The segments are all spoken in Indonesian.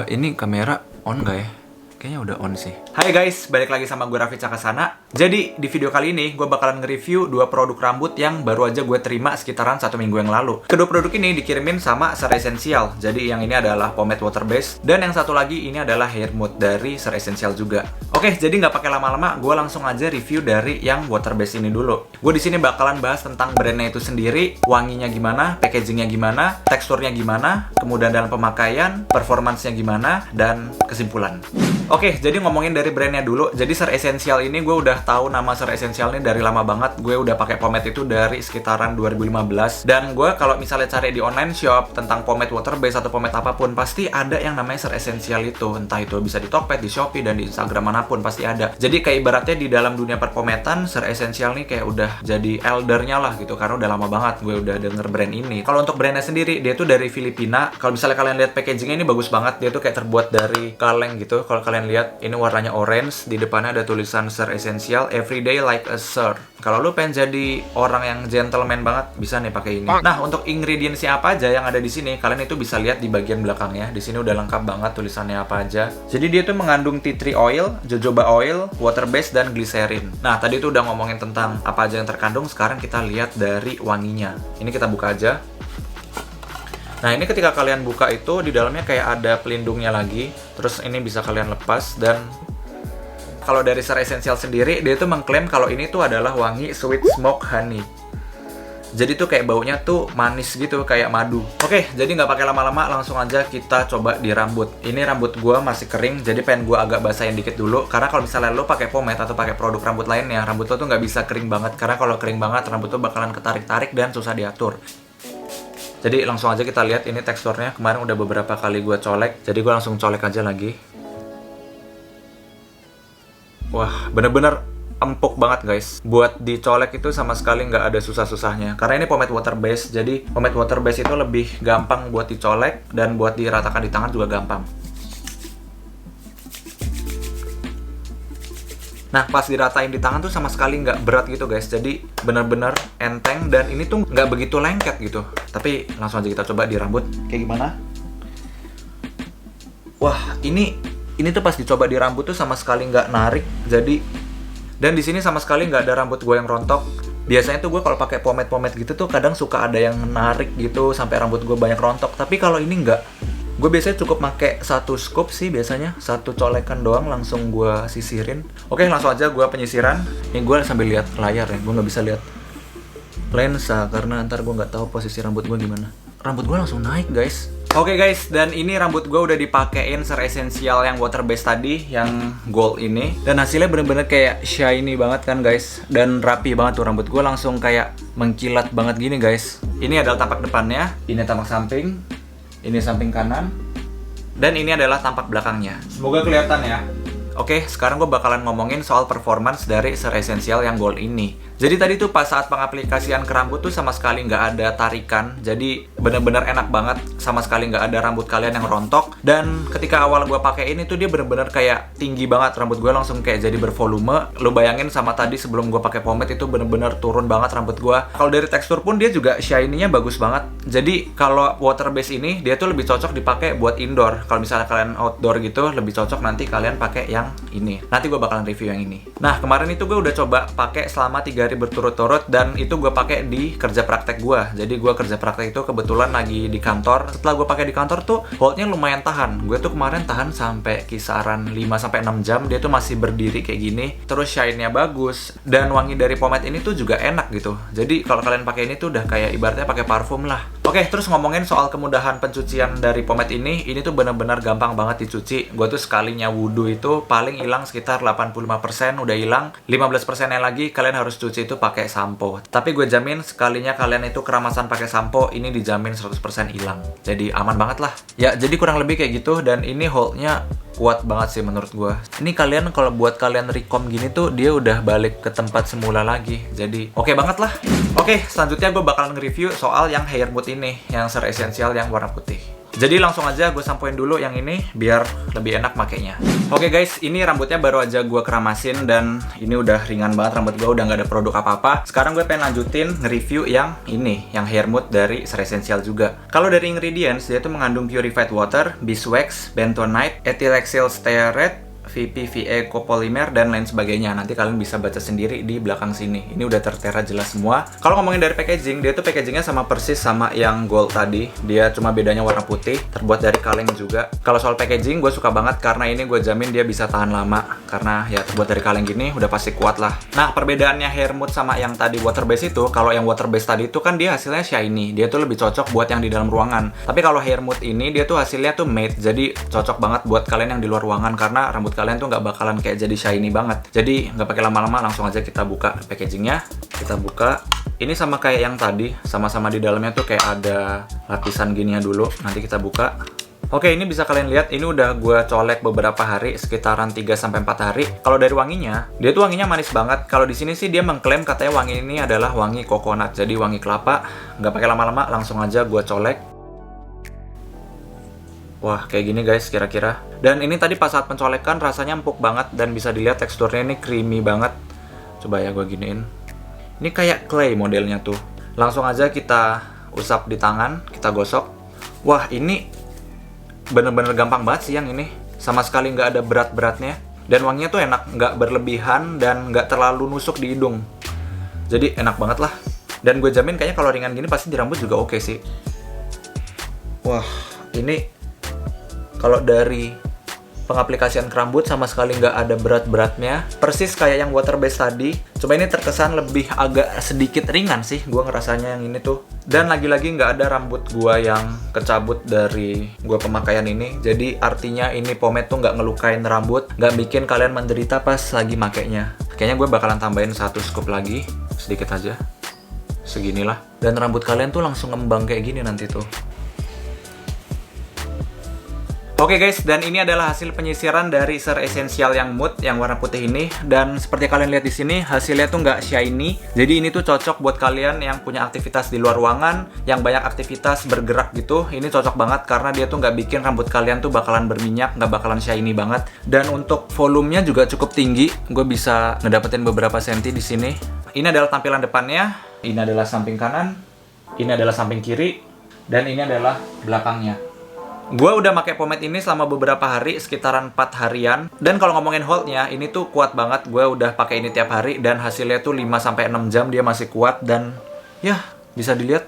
Ini kamera on nggak ya? Kayaknya udah on sih. Hai guys, balik lagi sama gue Raffi Cakasana. Jadi, di video kali ini gue bakalan nge-review 2 produk rambut yang baru aja gue terima sekitaran 1 minggu yang lalu. Kedua produk ini dikirimin sama Ser Essential. Jadi, yang ini adalah pomade water base. Dan yang satu lagi ini adalah hair mousse dari Ser Essential juga. Oke, jadi nggak pakai lama-lama, gue langsung aja review dari yang water base ini dulu. Gue di sini bakalan bahas tentang brandnya itu sendiri, wanginya gimana, packagingnya gimana, teksturnya gimana, kemudian dalam pemakaian, performance-nya gimana, dan kesimpulan. Oke, jadi ngomongin dari brandnya dulu. Jadi Ser Essential ini gue udah tahu nama Ser Essential ini dari lama banget. Gue udah pakai pomade itu dari sekitaran 2015. Dan gue kalau misalnya cari di online shop tentang pomade water base atau pomade apapun, pasti ada yang namanya Ser Essential itu. Entah itu bisa di Tokped, di Shopee, dan di Instagram manapun pasti ada. Jadi kayak ibaratnya di dalam dunia perpometan, Ser Essential nih kayak udah jadi eldernya lah gitu. Karena udah lama banget gue udah denger brand ini. Kalau untuk brandnya sendiri, dia tuh dari Filipina. Kalau misalnya kalian lihat packagingnya ini bagus banget. Dia tuh kayak terbuat dari kaleng gitu. Kalau kalian lihat, ini warnanya orange, di depannya ada tulisan Ser Essential Everyday Like a Sir. Kalau lu pengen jadi orang yang gentleman banget, bisa nih pakai ini. Nah, untuk ingredientsnya apa aja yang ada di sini, kalian itu bisa lihat di bagian belakangnya. Di sini udah lengkap banget tulisannya apa aja. Jadi dia tuh mengandung tea tree oil, jojoba oil, water base, dan glycerin. Nah, tadi tuh udah ngomongin tentang apa aja yang terkandung. Sekarang kita lihat dari wanginya. Ini kita buka aja. Nah, ini ketika kalian buka itu di dalamnya kayak ada pelindungnya lagi. Terus ini bisa kalian lepas. Dan kalau dari Ser Essential sendiri, dia tuh mengklaim kalau ini tuh adalah wangi sweet smoke honey. Jadi tuh kayak baunya tuh manis gitu, kayak madu. Oke, jadi nggak pakai lama-lama, langsung aja kita coba di rambut. Ini rambut gua masih kering, jadi pengen gua agak basahin dikit dulu. Karena kalau misalnya lo pakai pomade atau pakai produk rambut lainnya, rambut lo tuh nggak bisa kering banget. Karena kalau kering banget, rambut tuh bakalan ketarik-tarik dan susah diatur. Jadi langsung aja kita lihat ini teksturnya. Kemarin udah beberapa kali gue colek, jadi gue langsung colek aja lagi. Wah, bener-bener empuk banget guys. Buat dicolek itu sama sekali nggak ada susah-susahnya. Karena ini pomade water base, jadi pomade water base itu lebih gampang buat dicolek dan buat diratakan di tangan juga gampang. Nah, pas diratain di tangan tuh sama sekali nggak berat gitu guys. Jadi bener-bener enteng dan ini tuh nggak begitu lengket gitu. Tapi langsung aja kita coba di rambut. Kayak gimana? Wah, ini tuh pas dicoba di rambut tuh sama sekali nggak narik. Jadi, dan di sini sama sekali nggak ada rambut gue yang rontok. Biasanya tuh gue kalau pakai pomade gitu tuh kadang suka ada yang narik gitu sampai rambut gue banyak rontok. Tapi kalau ini nggak. Gue biasanya cukup pakai 1 scoop sih biasanya, 1 colekan doang langsung gue sisirin. Oke, langsung aja gue penyisiran. Ini gue sambil lihat layar ya, gue nggak bisa lihat lensa karena ntar gue nggak tahu posisi rambut gue gimana. Rambut gue langsung naik guys. Oke guys, dan ini rambut gue udah dipakein Ser Essential yang water base tadi, yang gold ini. Dan hasilnya bener-bener kayak shiny banget kan guys. Dan rapi banget tuh rambut gue, langsung kayak mengkilat banget gini guys. Ini adalah tampak depannya, ini tampak samping. Ini samping kanan. Dan ini adalah tampak belakangnya. Semoga kelihatan ya. Oke, sekarang gue bakalan ngomongin soal performance dari Ser Essential yang gold ini. Jadi tadi tuh pas saat pengaplikasian ke rambut tuh sama sekali nggak ada tarikan. Jadi bener-bener enak banget. Sama sekali nggak ada rambut kalian yang rontok. Dan ketika awal gue pakai ini tuh dia bener-bener kayak tinggi banget. Rambut gue langsung kayak jadi bervolume. Lo bayangin sama tadi sebelum gue pakai pomade itu bener-bener turun banget rambut gue. Kalau dari tekstur pun dia juga shiny-nya bagus banget. Jadi kalau water base ini dia tuh lebih cocok dipakai buat indoor. Kalau misalnya kalian outdoor gitu lebih cocok nanti kalian pakai yang ini. Nanti gue bakalan review yang ini. Nah, kemarin itu gue udah coba pakai selama 3 hari berturut-turut dan itu gue pakai di kerja praktek gue. Jadi gue kerja praktek itu kebetulan lagi di kantor. Setelah gue pakai di kantor tuh holdnya lumayan tahan. Gue tuh kemarin tahan sampai kisaran 5-6 jam. Dia tuh masih berdiri kayak gini. Terus shine-nya bagus dan wangi dari pomade ini tuh juga enak gitu. Jadi kalau kalian pakai ini tuh udah kayak ibaratnya pakai parfum lah. Oke, terus ngomongin soal kemudahan pencucian dari pomade ini tuh benar-benar gampang banget dicuci. Gue tuh sekalinya wudhu itu paling hilang sekitar 85% udah hilang. 15%-nya lagi kalian harus cuci itu pakai sampo. Tapi gue jamin sekalinya kalian itu keramasan pakai sampo, ini dijamin 100% hilang. Jadi aman banget lah. Ya, jadi kurang lebih kayak gitu dan ini holdnya kuat banget sih menurut gue. Ini kalian kalau buat kalian recom gini tuh dia udah balik ke tempat semula lagi. Jadi oke banget lah. Oke, selanjutnya gue bakalan nge-review soal yang hair mousse ini, yang Ser Essential yang warna putih. Jadi langsung aja gue sampoin dulu yang ini biar lebih enak makainya. Oke guys, ini rambutnya baru aja gue keramasin dan ini udah ringan banget rambut gue, udah nggak ada produk apa-apa. Sekarang gue pengen lanjutin nge-review yang ini, yang hair mousse dari Ser Essential juga. Kalau dari ingredients, dia tuh mengandung purified water, beeswax, bentonite, ethylaceae stearate, VPVA copolymer dan lain sebagainya. Nanti kalian bisa baca sendiri di belakang sini. Ini udah tertera jelas semua. Kalau ngomongin dari packaging, dia tuh packagingnya sama persis sama yang gold tadi. Dia cuma bedanya warna putih, terbuat dari kaleng juga. Kalau soal packaging, gue suka banget karena ini gue jamin dia bisa tahan lama. Karena ya terbuat dari kaleng gini, udah pasti kuat lah. Nah, perbedaannya hair mousse sama yang tadi water base itu, kalau yang water base tadi itu kan dia hasilnya shiny. Dia tuh lebih cocok buat yang di dalam ruangan. Tapi kalau hair mousse ini, dia tuh hasilnya tuh matte. Jadi cocok banget buat kalian yang di luar ruangan karena rambut kalian tuh nggak bakalan kayak jadi shiny banget. Jadi nggak pakai lama-lama, langsung aja kita buka packagingnya. Kita buka. Ini sama kayak yang tadi, sama-sama di dalamnya tuh kayak ada lapisan gininya dulu. Nanti kita buka. Oke, ini bisa kalian lihat, ini udah gue colek beberapa hari, sekitaran 3-4 hari. Kalau dari wanginya, dia tuh wanginya manis banget. Kalau di sini sih dia mengklaim katanya wangi ini adalah wangi coconut, jadi wangi kelapa. Nggak pakai lama-lama, langsung aja gue colek. Wah, kayak gini guys kira-kira. Dan ini tadi pas saat pencolekan rasanya empuk banget dan bisa dilihat teksturnya ini creamy banget. Coba ya gue giniin. Ini kayak clay modelnya tuh. Langsung aja kita usap di tangan, kita gosok. Wah, ini bener-bener gampang banget sih yang ini. Sama sekali nggak ada berat-beratnya. Dan wanginya tuh enak, nggak berlebihan dan nggak terlalu nusuk di hidung. Jadi enak banget lah. Dan gue jamin kayaknya kalau ringan gini pasti di rambut juga oke sih. Wah, ini kalau dari pengaplikasian ke rambut sama sekali nggak ada berat-beratnya. Persis kayak yang water base tadi. Cuma ini terkesan lebih agak sedikit ringan sih gue ngerasanya yang ini tuh. Dan lagi-lagi nggak ada rambut gue yang kecabut dari gue pemakaian ini. Jadi artinya ini pomade tuh nggak ngelukain rambut, nggak bikin kalian menderita pas lagi makainya. Kayaknya gue bakalan tambahin 1 scoop lagi. Sedikit aja. Seginilah. Dan rambut kalian tuh langsung ngembang kayak gini nanti tuh. Oke guys, dan ini adalah hasil penyisiran dari Ser Essential yang mousse yang warna putih ini. Dan seperti kalian lihat di sini, hasilnya tuh nggak shiny. Jadi ini tuh cocok buat kalian yang punya aktivitas di luar ruangan, yang banyak aktivitas bergerak gitu. Ini cocok banget karena dia tuh nggak bikin rambut kalian tuh bakalan berminyak, nggak bakalan shiny banget. Dan untuk volumenya juga cukup tinggi. Gue bisa ngedapetin beberapa senti di sini. Ini adalah tampilan depannya. Ini adalah samping kanan. Ini adalah samping kiri. Dan ini adalah belakangnya. Gue udah pakai pomade ini selama beberapa hari, sekitaran 4 harian. Dan kalau ngomongin holdnya, ini tuh kuat banget. Gue udah pakai ini tiap hari dan hasilnya tuh 5-6 jam dia masih kuat. Dan ya, bisa dilihat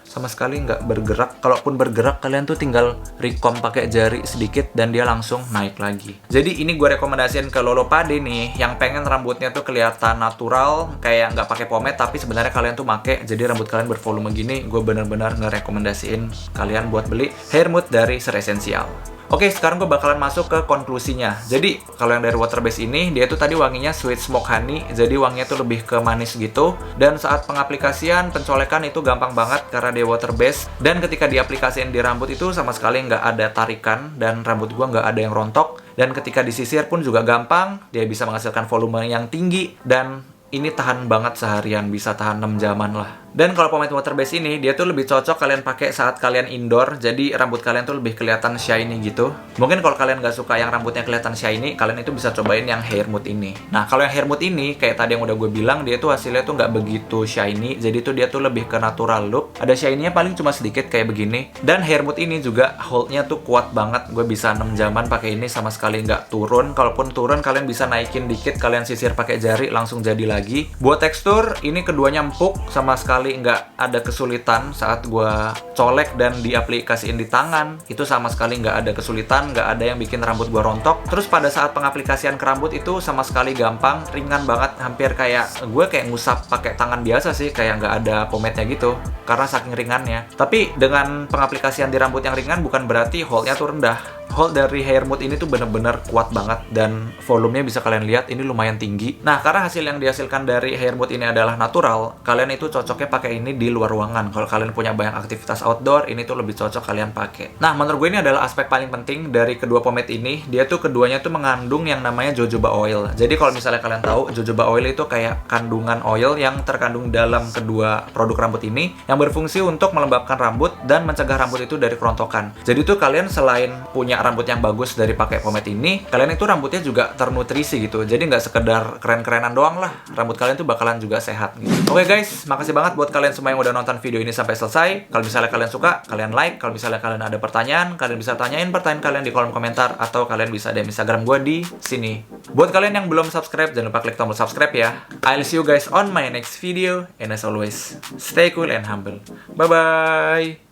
sama sekali nggak bergerak. Kalaupun bergerak, kalian tuh tinggal recomb pakai jari sedikit dan dia langsung naik lagi. Jadi ini gue rekomendasiin ke lolo pade nih, yang pengen rambutnya tuh kelihatan natural, kayak nggak pakai pomade, tapi sebenarnya kalian tuh pakai, jadi rambut kalian bervolume gini. Gue bener-bener ngerekomendasiin kalian buat beli hair mousse dari Ser Essential. Oke, sekarang gue bakalan masuk ke konklusinya. Jadi, kalau yang dari water base ini, dia tuh tadi wanginya sweet smoke honey. Jadi, wanginya tuh lebih ke manis gitu. Dan saat pengaplikasian, pencolekan itu gampang banget karena dia water base. Dan ketika diaplikasiin di rambut itu sama sekali nggak ada tarikan. Dan rambut gue nggak ada yang rontok. Dan ketika disisir pun juga gampang. Dia bisa menghasilkan volume yang tinggi. Dan ini tahan banget seharian, bisa tahan 6 jaman lah. Dan kalau pomade water base ini, dia tuh lebih cocok kalian pakai saat kalian indoor. Jadi rambut kalian tuh lebih kelihatan shiny gitu. Mungkin kalau kalian nggak suka yang rambutnya kelihatan shiny, kalian itu bisa cobain yang hair mousse ini. Nah, kalau yang hair mousse ini, kayak tadi yang udah gue bilang, dia tuh hasilnya tuh nggak begitu shiny. Jadi tuh dia tuh lebih ke natural look. Ada shiny-nya paling cuma sedikit kayak begini. Dan hair mousse ini juga hold-nya tuh kuat banget. Gue bisa 6 jaman pakai ini sama sekali nggak turun. Kalaupun turun, kalian bisa naikin dikit, kalian sisir pakai jari, langsung jadi lagi. Buat tekstur, ini keduanya empuk, sama sekali nggak ada kesulitan saat gue colek dan diaplikasiin di tangan. Itu sama sekali nggak ada kesulitan, nggak ada yang bikin rambut gue rontok. Terus pada saat pengaplikasian ke rambut itu sama sekali gampang, ringan banget, hampir kayak gue kayak ngusap pakai tangan biasa sih, kayak nggak ada pomade-nya gitu, karena saking ringannya. Tapi dengan pengaplikasian di rambut yang ringan bukan berarti hold-nya tuh rendah. hold dari hair mode ini tuh bener-bener kuat banget, dan volumenya bisa kalian lihat ini lumayan tinggi. Nah, karena hasil yang dihasilkan dari hair mode ini adalah natural, kalian itu cocoknya pakai ini di luar ruangan. Kalau kalian punya banyak aktivitas outdoor, ini tuh lebih cocok kalian pakai. Nah, menurut gue ini adalah aspek paling penting dari kedua pomade ini. Dia tuh keduanya tuh mengandung yang namanya jojoba oil. Jadi kalau misalnya kalian tahu, jojoba oil itu kayak kandungan oil yang terkandung dalam kedua produk rambut ini yang berfungsi untuk melembabkan rambut dan mencegah rambut itu dari kerontokan. Jadi tuh kalian selain punya rambut yang bagus dari pakai pomade ini, kalian itu rambutnya juga ternutrisi gitu. Jadi nggak sekedar keren-kerenan doang lah, rambut kalian tuh bakalan juga sehat gitu. Oke guys, makasih banget buat kalian semua yang udah nonton video ini sampai selesai. Kalau misalnya kalian suka, kalian like. Kalau misalnya kalian ada pertanyaan, kalian bisa tanyain pertanyaan kalian di kolom komentar, atau kalian bisa DM Instagram gue di sini. Buat kalian yang belum subscribe, jangan lupa klik tombol subscribe ya. I'll see you guys on my next video, and as always, stay cool and humble. Bye bye.